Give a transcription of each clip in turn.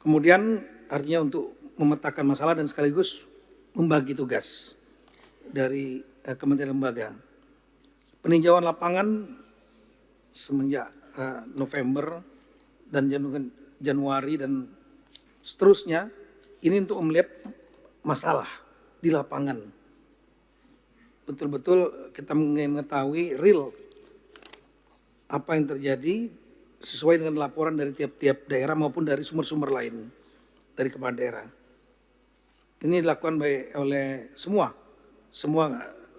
Kemudian artinya untuk memetakan masalah dan sekaligus membagi tugas dari kementerian lembaga. Peninjauan lapangan semenjak November dan Januari dan seterusnya ini untuk melihat masalah di lapangan. Betul-betul kita mengetahui real apa yang terjadi sesuai dengan laporan dari tiap-tiap daerah maupun dari sumber-sumber lain dari kepala daerah. Ini dilakukan oleh semua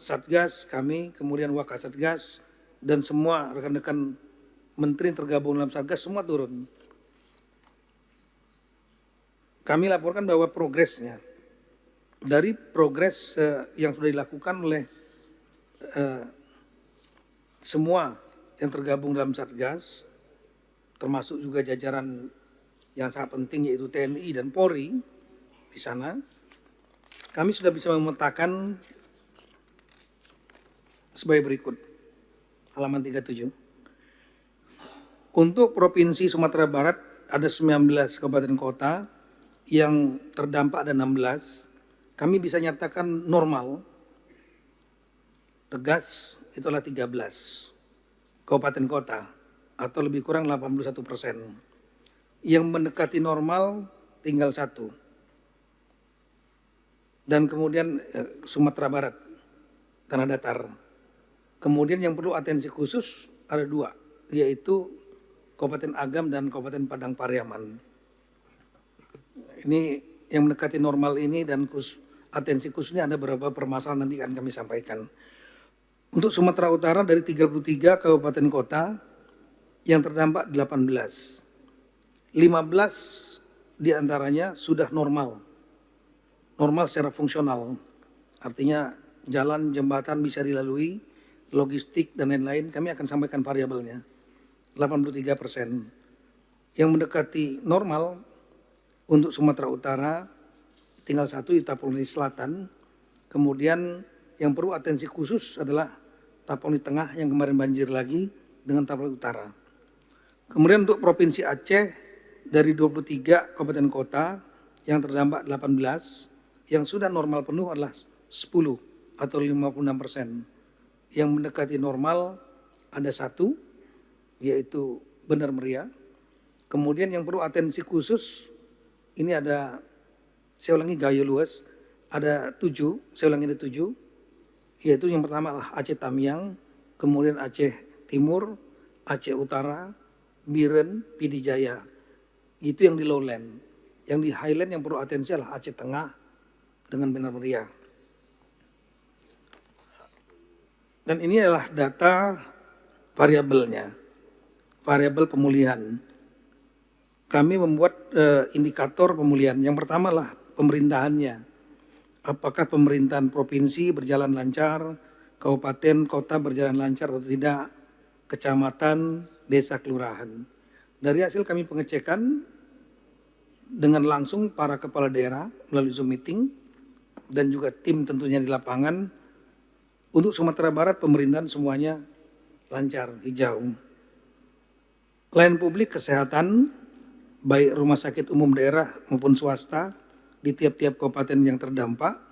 Satgas kami, kemudian Wakasatgas dan semua rekan-rekan menteri yang tergabung dalam Satgas semua turun. Kami laporkan bahwa progresnya dari progres yang sudah dilakukan oleh semua yang tergabung dalam Satgas, termasuk juga jajaran yang sangat penting yaitu TNI dan Polri di sana, kami sudah bisa memetakan sebagai berikut. Halaman 37. Untuk Provinsi Sumatera Barat ada 19 kabupaten kota, yang terdampak ada 16. Kami bisa nyatakan normal, tegas itulah 13 kabupaten kota atau lebih kurang 81%. Yang mendekati normal tinggal 1. Dan kemudian Sumatera Barat, tanah datar. Kemudian yang perlu atensi khusus ada 2, yaitu Kabupaten Agam dan Kabupaten Padang Pariaman. Ini yang mendekati normal ini dan atensi khususnya ada beberapa permasalahan nanti akan kami sampaikan. Untuk Sumatera Utara dari 33 kabupaten kota yang terdampak 18. 15 diantaranya sudah normal. Normal secara fungsional. Artinya jalan, jembatan bisa dilalui, logistik dan lain-lain, kami akan sampaikan variabelnya. 83%. Yang mendekati normal untuk Sumatera Utara tinggal 1 di Tapanuli Selatan. Kemudian yang perlu atensi khusus adalah Tapanuli Tengah yang kemarin banjir lagi dengan Tapanuli Utara. Kemudian untuk Provinsi Aceh dari 23 kabupaten kota yang terdampak 18, yang sudah normal penuh adalah 10 atau 56%. Yang mendekati normal ada 1, yaitu Benar Meriah. Kemudian yang perlu atensi khusus ini ada, saya ulangi Gayo Luas, ada 7, saya ulangi ada 7, yaitu yang pertama adalah Aceh Tamiang, kemudian Aceh Timur, Aceh Utara, Biren, Pidijaya. Itu yang di lowland. Yang di highland yang perlu atensi adalah Aceh Tengah dengan Benar Meriah. Dan ini adalah data variabelnya, variabel pemulihan. Kami membuat indikator pemulihan. Yang pertama adalah pemerintahannya. Apakah pemerintahan provinsi berjalan lancar, kabupaten, kota berjalan lancar atau tidak, kecamatan, desa, kelurahan. Dari hasil kami pengecekan dengan langsung para kepala daerah melalui Zoom meeting dan juga tim tentunya di lapangan. Untuk Sumatera Barat pemerintahan semuanya lancar, hijau. Layanan publik kesehatan, baik rumah sakit umum daerah maupun swasta di tiap-tiap kabupaten yang terdampak,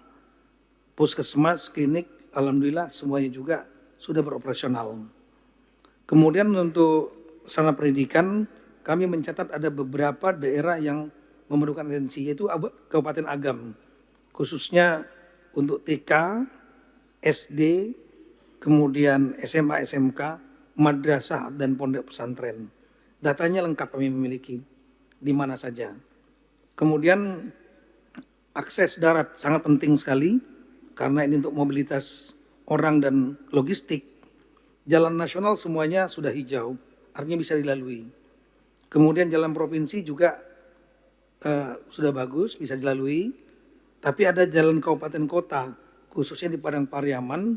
puskesmas, klinik, alhamdulillah semuanya juga sudah beroperasional. Kemudian untuk sarana pendidikan, kami mencatat ada beberapa daerah yang memerlukan atensi, yaitu Kabupaten Agam, khususnya untuk TK, SD, kemudian SMA, SMK, madrasah dan pondok pesantren. Datanya lengkap kami memiliki di mana saja. Kemudian akses darat sangat penting sekali karena ini untuk mobilitas orang dan logistik. Jalan nasional semuanya sudah hijau, artinya bisa dilalui. Kemudian jalan provinsi juga sudah bagus, bisa dilalui. Tapi ada jalan kabupaten kota, khususnya di Padang Pariaman,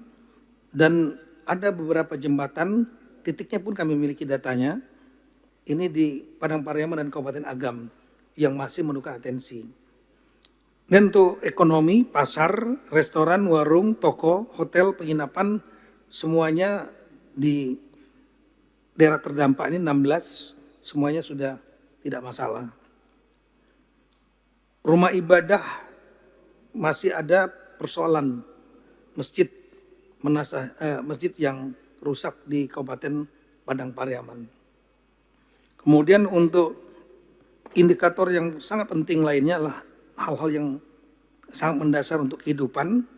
dan ada beberapa jembatan, titiknya pun kami miliki datanya. Ini di Padang Pariaman dan Kabupaten Agam yang masih memerlukan atensi. Dan untuk ekonomi, pasar, restoran, warung, toko, hotel, penginapan, semuanya di daerah terdampak ini 16, semuanya sudah tidak masalah. Rumah ibadah masih ada persoalan masjid masjid yang rusak di Kabupaten Padang Pariaman. Kemudian untuk indikator yang sangat penting lainnya adalah hal-hal yang sangat mendasar untuk kehidupan,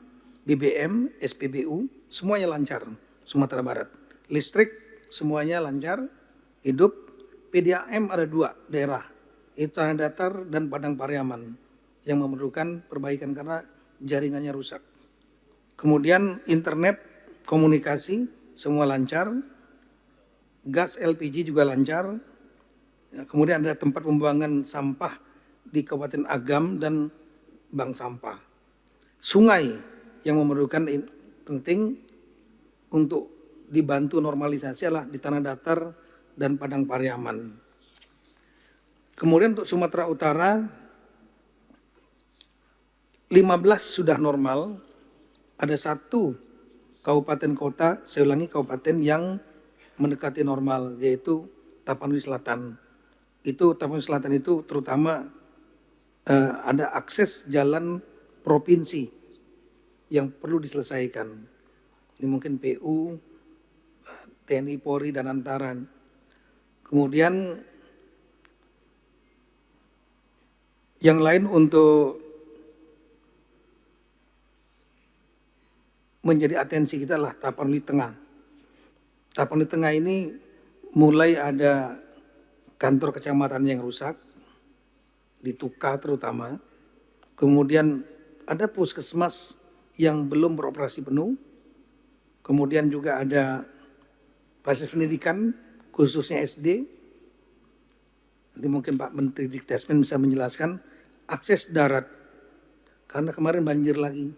BBM, SPBU, semuanya lancar Sumatera Barat. Listrik semuanya lancar, hidup. PDAM ada 2 daerah, itu Tanah Datar dan Padang Pariaman yang memerlukan perbaikan karena jaringannya rusak. Kemudian internet, komunikasi semua lancar, gas LPG juga lancar. Kemudian ada tempat pembuangan sampah di Kabupaten Agam dan bank sampah. Sungai yang memerlukan penting untuk dibantu normalisasi adalah di Tanah Datar dan Padang Pariaman. Kemudian untuk Sumatera Utara 15 sudah normal, ada 1 kabupaten kota, saya ulangi kabupaten yang mendekati normal, yaitu Tapanuli Selatan. Tapanuli Selatan itu terutama ada akses jalan provinsi yang perlu diselesaikan. Ini mungkin PU, TNI, Polri, dan Antaran. Kemudian yang lain untuk menjadi atensi kita adalah Tapanuli Tengah. Tapanuli Tengah ini mulai ada kantor kecamatan yang rusak, di Tuka terutama. Kemudian ada puskesmas yang belum beroperasi penuh. Kemudian juga ada fasilitas pendidikan, khususnya SD. Nanti mungkin Pak Menteri Dikdesmen bisa menjelaskan akses darat. Karena kemarin banjir lagi.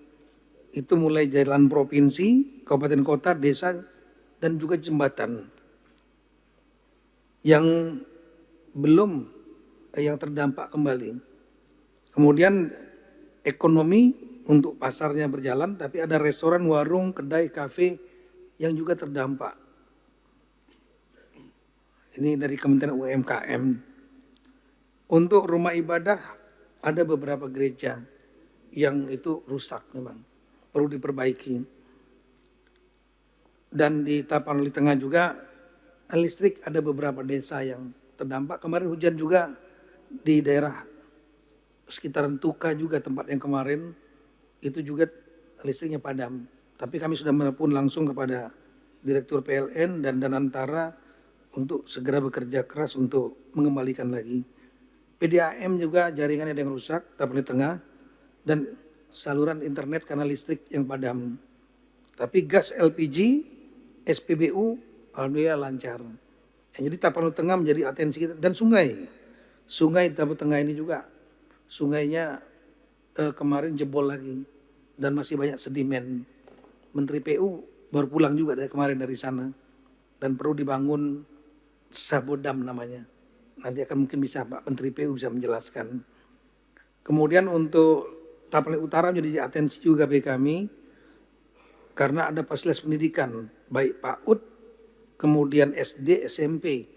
Itu mulai jalan provinsi, kabupaten kota, desa, dan juga jembatan. Yang belum yang terdampak kembali. Kemudian ekonomi untuk pasarnya berjalan, tapi ada restoran, warung, kedai, kafe yang juga terdampak. Ini dari Kementerian UMKM. Untuk rumah ibadah ada beberapa gereja yang itu rusak memang, perlu diperbaiki. Dan di Tapanuli Tengah juga listrik ada beberapa desa yang terdampak. Kemarin hujan juga di daerah sekitaran Tuka juga tempat yang kemarin itu juga listriknya padam. Tapi kami sudah menelpon langsung kepada Direktur PLN dan Danantara untuk segera bekerja keras untuk mengembalikan lagi. PDAM juga jaringannya ada yang rusak, Tapanuli Tengah, dan saluran internet karena listrik yang padam. Tapi gas LPG, SPBU, alhamdulillah lancar. Jadi Tapanuli Tengah menjadi atensi kita. Dan sungai Tapanuli Tengah ini juga, sungainya kemarin jebol lagi dan masih banyak sedimen. Menteri PU baru pulang juga dari kemarin dari sana dan perlu dibangun Sabodam namanya. Nanti akan mungkin bisa Pak Menteri PU bisa menjelaskan. Kemudian untuk Tapanuli Utara menjadi atensi juga bagi kami karena ada fasilitas pendidikan baik PAUD, kemudian SD, SMP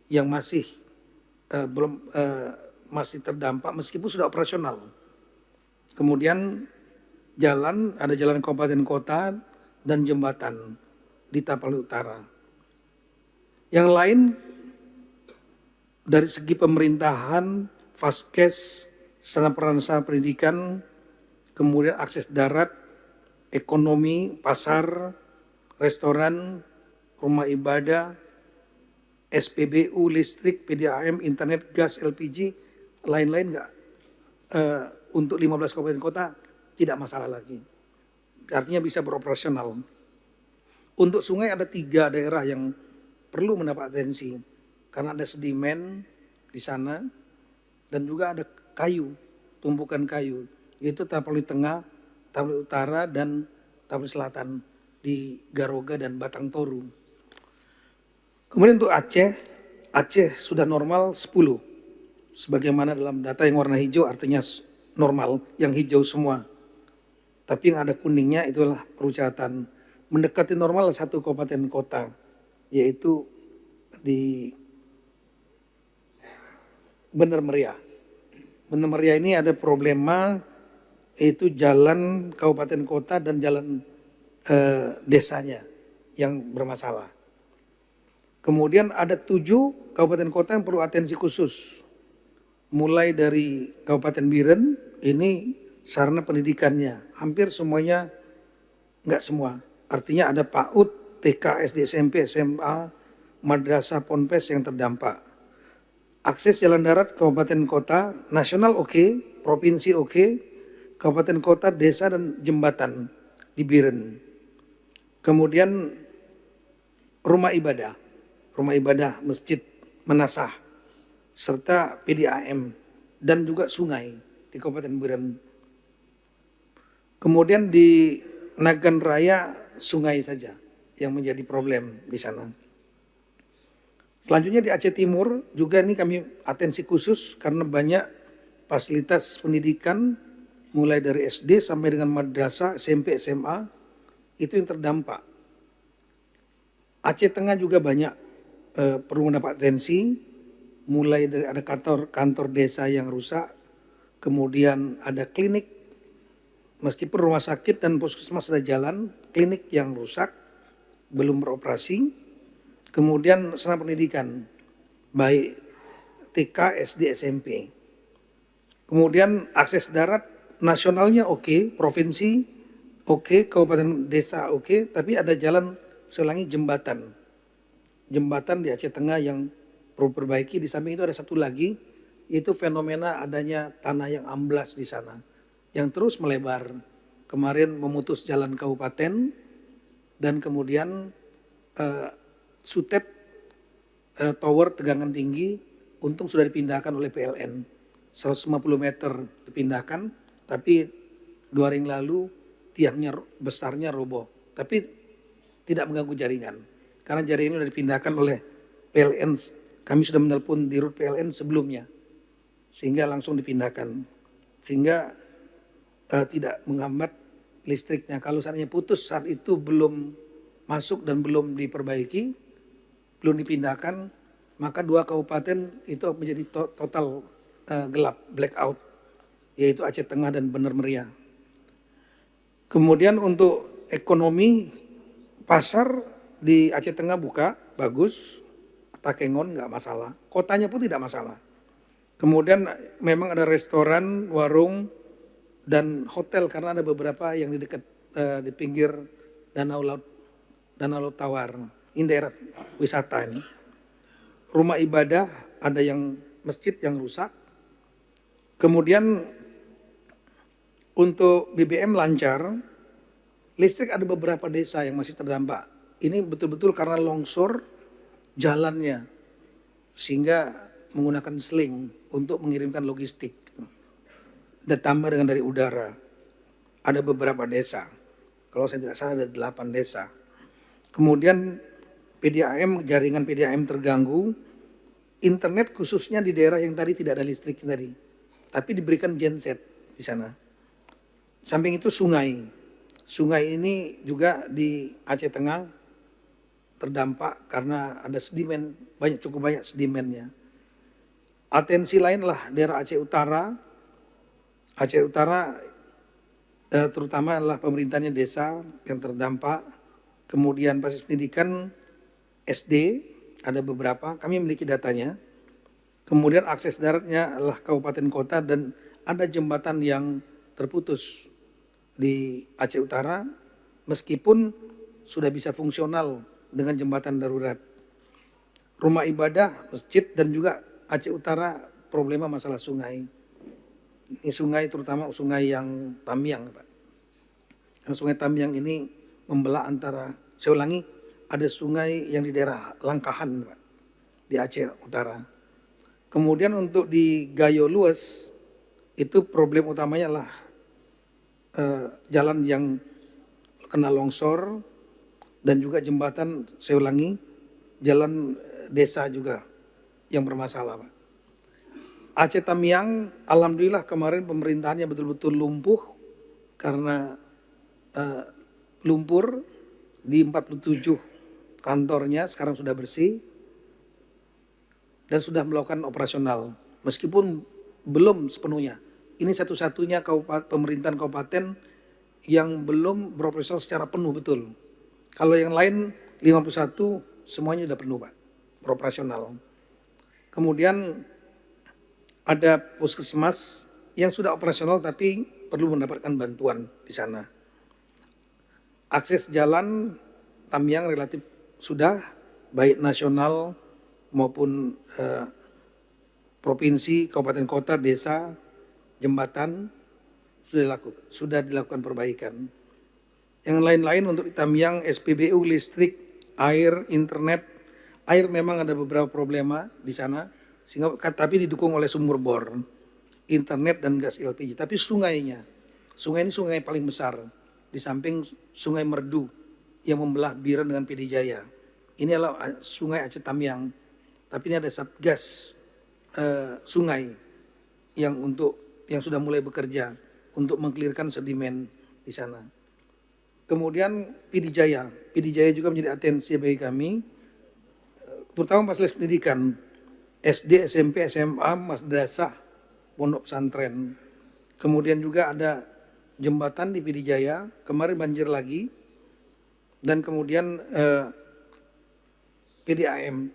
yang masih masih terdampak meskipun sudah operasional. Kemudian ada jalan kabupaten kota dan jembatan di Tapanuli Utara. Yang lain dari segi pemerintahan, Faskes, sarana prasarana pendidikan, kemudian akses darat, ekonomi, pasar, restoran, rumah ibadah, SPBU, listrik, PDAM, internet, gas, LPG, lain-lain enggak. Untuk 15 kabupaten kota tidak masalah lagi. Artinya bisa beroperasional. Untuk sungai ada 3 daerah yang perlu mendapat atensi. Karena ada sedimen di sana dan juga ada kayu, tumpukan kayu. Yaitu Tapanuli Tengah, Tapanuli Utara, dan Tapanuli Selatan di Garoga dan Batang Toru. Kemudian untuk Aceh sudah normal 10. Sebagaimana dalam data yang warna hijau artinya normal, yang hijau semua. Tapi yang ada kuningnya itulah perucatan. Mendekati normal 1 kabupaten kota, yaitu di Bener Meriah. Bener Meriah ini ada problema, yaitu jalan kabupaten kota dan jalan desanya yang bermasalah. Kemudian ada 7 kabupaten kota yang perlu atensi khusus. Mulai dari Kabupaten Biren, ini sarana pendidikannya. Hampir semuanya, enggak semua. Artinya ada PAUD, TK, SD, SMP, SMA, madrasah, ponpes yang terdampak. Akses jalan darat kabupaten kota, nasional oke, provinsi oke, kabupaten kota, desa, dan jembatan di Biren. Kemudian rumah ibadah, masjid, menasah, serta PDAM, dan juga sungai di Kabupaten Biren. Kemudian di Nagan Raya, sungai saja yang menjadi problem di sana. Selanjutnya di Aceh Timur juga ini kami atensi khusus karena banyak fasilitas pendidikan mulai dari SD sampai dengan madrasah, SMP, SMA itu yang terdampak. Aceh Tengah juga banyak perlu mendapat atensi, mulai dari ada kantor desa yang rusak, kemudian ada klinik, meskipun rumah sakit dan puskesmas sudah jalan, klinik yang rusak, belum beroperasi. Kemudian sarana pendidikan, baik TK, SD, SMP. Kemudian akses darat nasionalnya oke, provinsi oke, kabupaten desa oke, tapi ada jalan selangi jembatan. Jembatan di Aceh Tengah yang perlu perbaiki. Di samping itu ada satu lagi, yaitu fenomena adanya tanah yang amblas di sana, yang terus melebar. Kemarin memutus jalan kabupaten, dan kemudian Sutet tower tegangan tinggi, untung sudah dipindahkan oleh PLN. 150 meter dipindahkan, tapi 2 hari yang lalu tiangnya besarnya roboh. Tapi tidak mengganggu jaringan, karena jaringan sudah dipindahkan oleh PLN. Kami sudah menelpon dirut PLN sebelumnya, sehingga langsung dipindahkan. Sehingga tidak menghambat listriknya. Kalau seandainya putus saat itu belum masuk dan belum diperbaiki, belum dipindahkan, maka 2 kabupaten itu menjadi total gelap, blackout, yaitu Aceh Tengah dan Bener Meriah. Kemudian untuk ekonomi, pasar di Aceh Tengah buka, bagus, Takengon nggak masalah, kotanya pun tidak masalah. Kemudian memang ada restoran, warung, dan hotel karena ada beberapa yang di dekat di pinggir Danau Laut Tawar. Ini daerah wisata ini. Rumah ibadah ada yang masjid yang rusak. Kemudian untuk BBM lancar, listrik ada beberapa desa yang masih terdampak. Ini betul-betul karena longsor jalannya, sehingga menggunakan sling untuk mengirimkan logistik. Dan tambah dengan dari udara. Ada beberapa desa. Kalau saya tidak salah ada 8 desa. Kemudian jaringan PDAM terganggu, internet khususnya di daerah yang tadi tidak ada listrik tadi, tapi diberikan genset di sana. Samping itu sungai ini juga di Aceh Tengah terdampak karena ada sedimen, cukup banyak sedimennya. Atensi lain lah daerah Aceh Utara. Aceh Utara terutama adalah pemerintahnya desa yang terdampak. Kemudian fasilitas pendidikan SD ada beberapa, kami memiliki datanya. Kemudian akses daratnya adalah kabupaten kota dan ada jembatan yang terputus di Aceh Utara meskipun sudah bisa fungsional dengan jembatan darurat. Rumah ibadah, masjid, dan juga Aceh Utara problema masalah sungai. Ini sungai terutama sungai yang Tamiang, Pak. Karena sungai Tamiang ini membelah antara, saya ulangi, ada sungai yang di daerah Langkahan, Pak, di Aceh Utara. Kemudian untuk di Gayo Lues, itu problem utamanya adalah jalan yang kena longsor dan juga jembatan, saya ulangi, jalan desa juga yang bermasalah, Pak. Aceh Tamiang, alhamdulillah kemarin pemerintahannya betul-betul lumpuh karena lumpur di 47 kantornya sekarang sudah bersih dan sudah melakukan operasional. Meskipun belum sepenuhnya. Ini satu-satunya pemerintahan kabupaten yang belum beroperasional secara penuh betul. Kalau yang lain 51 semuanya sudah penuh Pak, beroperasional. Kemudian ada puskesmas yang sudah operasional tapi perlu mendapatkan bantuan di sana. Akses jalan Tamiang relatif sudah, baik nasional maupun provinsi, kabupaten kota, desa, jembatan sudah dilakukan perbaikan. Yang lain-lain untuk di Tamiang, SPBU, listrik, air, internet. Air memang ada beberapa problema di sana, tapi didukung oleh sumur bor, internet dan gas LPG. Tapi sungai ini sungai paling besar di samping Sungai Merdu yang membelah Biren dengan PD Jaya. Ini adalah Sungai Aceh Tamiang. Tapi ini ada Satgas sungai yang sudah mulai bekerja untuk mengkelirkan sedimen di sana. Kemudian PD Jaya juga menjadi atensi bagi kami, terutama fasilitas pendidikan, SD, SMP, SMA, madrasah, pondok pesantren. Kemudian juga ada jembatan di PD Jaya, kemarin banjir lagi, dan kemudian PDAM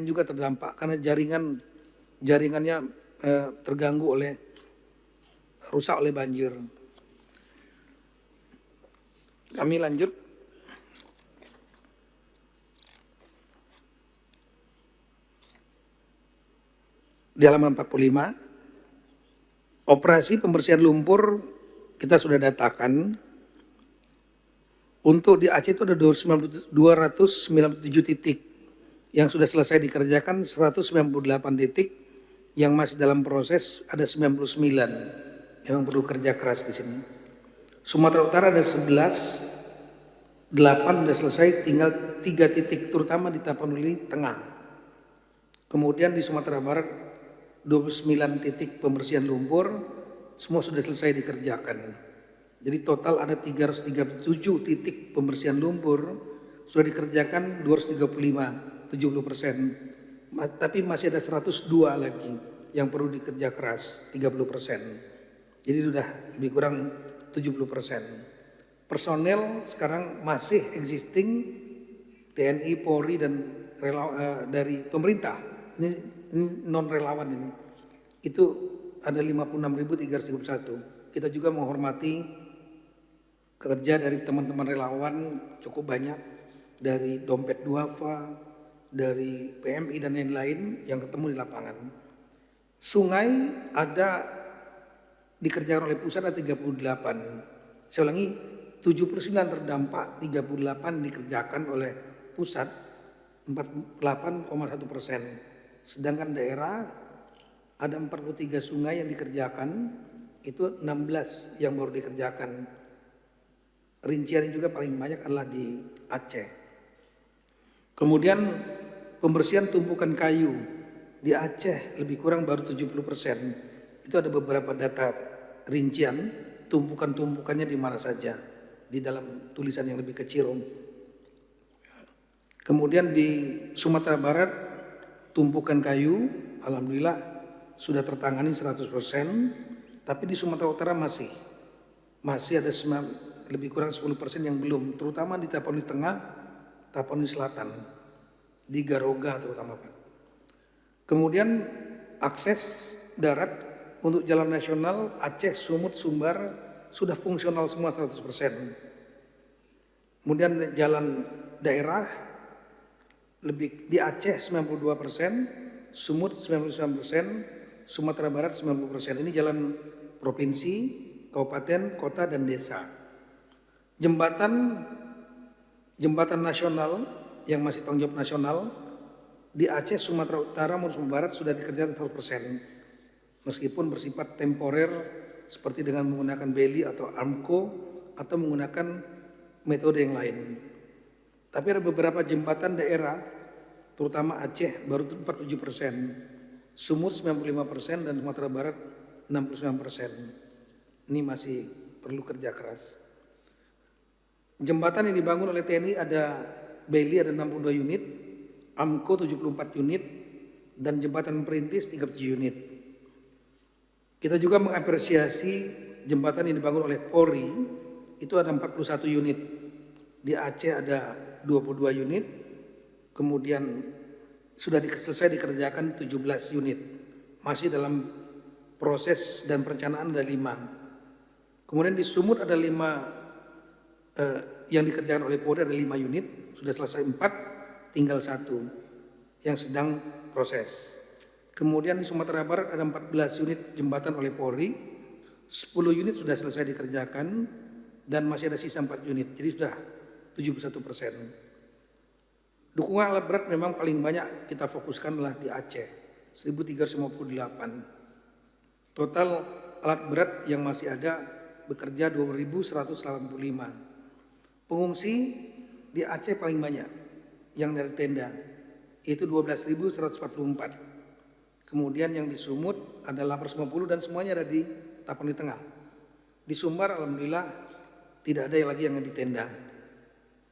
juga terdampak karena jaringannya terganggu rusak oleh banjir. Kami lanjut. Di halaman 45, operasi pembersihan lumpur kita sudah datakan. Untuk di Aceh itu ada 297 titik yang sudah selesai dikerjakan, 198 titik yang masih dalam proses, ada 99 yang perlu kerja keras di sini. Sumatera Utara ada 11, 8 sudah selesai, tinggal 3 titik terutama di Tapanuli Tengah. Kemudian di Sumatera Barat 29 titik pembersihan lumpur, semua sudah selesai dikerjakan. Jadi total ada 337 titik pembersihan lumpur, sudah dikerjakan 235, 70%. Tapi masih ada 102 lagi yang perlu dikerja keras, 30%. Jadi sudah lebih kurang 70%. Personel sekarang masih existing TNI, Polri dan dari pemerintah. Ini non relawan ini. Itu ada 56.331. Kita juga menghormati kerja dari teman-teman relawan cukup banyak, dari Dompet Duafa, dari PMI dan lain-lain yang ketemu di lapangan. Sungai ada dikerjakan oleh pusat ada 38. Saya ulangi, 79 terdampak, 38 dikerjakan oleh pusat, 48,1%. Sedangkan daerah ada 43 sungai yang dikerjakan, itu 16 yang baru dikerjakan. Rincian juga paling banyak adalah di Aceh. Kemudian pembersihan tumpukan kayu di Aceh lebih kurang baru 70%. Itu ada beberapa data rincian tumpukan-tumpukannya di mana saja di dalam tulisan yang lebih kecil. Kemudian di Sumatera Barat tumpukan kayu alhamdulillah sudah tertangani 100%, tapi di Sumatera Utara masih ada lebih kurang 10% yang belum, terutama di Tapanuli Tengah, Tapanuli Selatan, di Garoga terutama Pak. Kemudian akses darat untuk jalan nasional Aceh, Sumut, Sumbar sudah fungsional semua 100%. Kemudian jalan daerah lebih di Aceh 92%, Sumut 99%, Sumatera Barat 90%. Ini jalan provinsi, kabupaten, kota dan desa. Jembatan nasional yang masih tanggung jawab nasional di Aceh, Sumatera Utara maupun Sumatera Barat sudah dikerjakan 100%. Meskipun bersifat temporer seperti dengan menggunakan beli atau AMCO atau menggunakan metode yang lain. Tapi ada beberapa jembatan daerah, terutama Aceh baru 47%, Sumut 95% dan Sumatera Barat 69%. Ini masih perlu kerja keras. Jembatan yang dibangun oleh TNI ada beli ada 62 unit, AMCO 74 unit, dan jembatan perintis 37 unit. Kita juga mengapresiasi jembatan yang dibangun oleh Polri, itu ada 41 unit. Di Aceh ada 22 unit, kemudian sudah selesai dikerjakan 17 unit. Masih dalam proses dan perencanaan ada 5. Kemudian di Sumut ada 5 yang dikerjakan oleh Polri, ada 5 unit, sudah selesai 4, tinggal 1 yang sedang proses. Kemudian di Sumatera Barat ada 14 unit jembatan oleh Polri, 10 unit sudah selesai dikerjakan dan masih ada sisa 4 unit, jadi sudah 71%. Dukungan alat berat memang paling banyak kita fokuskan adalah di Aceh, 1358. Total alat berat yang masih ada bekerja 2185. Pengungsi di Aceh paling banyak yang dari tenda, itu 12.144. Kemudian yang di Sumut ada 850 dan semuanya ada di Tapanuli Tengah. Di Sumbar alhamdulillah tidak ada lagi yang di tenda.